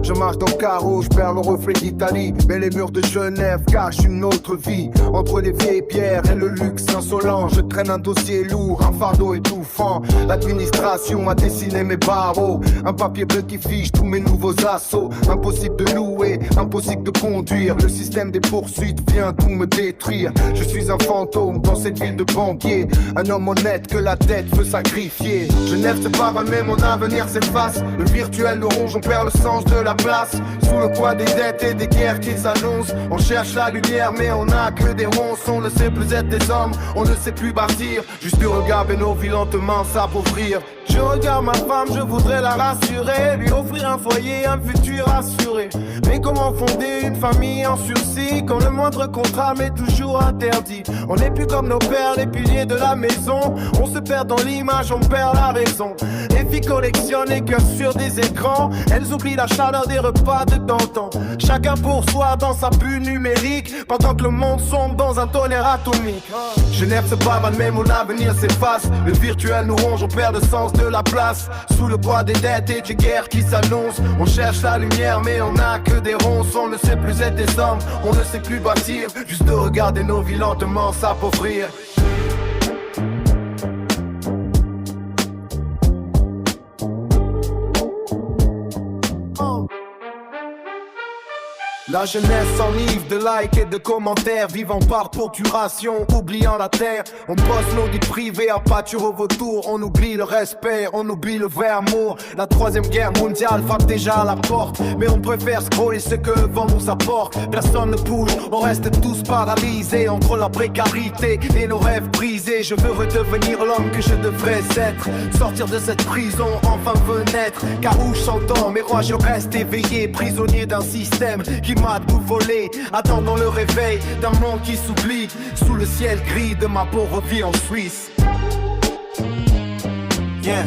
Je marche dans le carreau, je perds le reflet d'Italie. Mais les murs de Genève cachent une autre vie. Entre les vieilles pierres et le luxe insolent, je traîne un dossier lourd, un fardeau étouffant. L'administration a dessiné mes barreaux, un papier bleu qui fiche tous mes nouveaux assauts. Impossible de louer, impossible de conduire. Le système des poursuites vient tout me détruire. Je suis un fantôme dans cette ville de banquiers, un homme honnête que la tête veut sacrifier. Genève c'est pas mal mais mon avenir s'efface. Le virtuel nous ronge, on perd le sens de la place. Sous le poids des dettes et des guerres qui s'annoncent, on cherche la lumière mais on n'a que des ronces. On ne sait plus être des hommes, on ne sait plus bâtir. Juste du regard et nos vies lentement s'appauvrir. Je regarde ma femme, je voudrais la rassurer, lui offrir un foyer, un futur assuré. Mais comment fonder une famille en sursis quand le moindre contrat m'est toujours interdit? On n'est plus comme nos pères, les piliers de la maison. On se perd dans l'image, on perd la raison. Les filles collectionnent les cœurs sur des écrans. Elles oublient la chaleur des repas de d'antan. Chacun pour soi dans sa bulle numérique, pendant que le monde sombre dans un tonnerre atomique. Genève se pavane mais mon avenir s'efface. Le virtuel nous ronge, on perd le sens de la place. Sous le poids des dettes et des guerres qui s'annoncent, on cherche la lumière mais on n'a que des ronces. On ne sait plus être des hommes, on ne sait plus bâtir. Juste de regarder nos vies lentement s'appauvrir. La jeunesse s'enivre de likes et de commentaires, vivant par procuration, oubliant la terre. On poste nos vies privées à pâture au vautour. On oublie le respect, on oublie le vrai amour. La troisième guerre mondiale frappe déjà à la porte, mais on préfère scroller ce que le vent nous apporte. Personne ne bouge, on reste tous paralysés entre la précarité et nos rêves brisés. Je veux redevenir l'homme que je devrais être, sortir de cette prison, enfin fenêtre. Car où j'entends mes rois, je reste éveillé, prisonnier d'un système qui m'a tout volé, attendant le réveil d'un monde qui s'oublie sous le ciel gris de ma pauvre vie en Suisse. Yeah.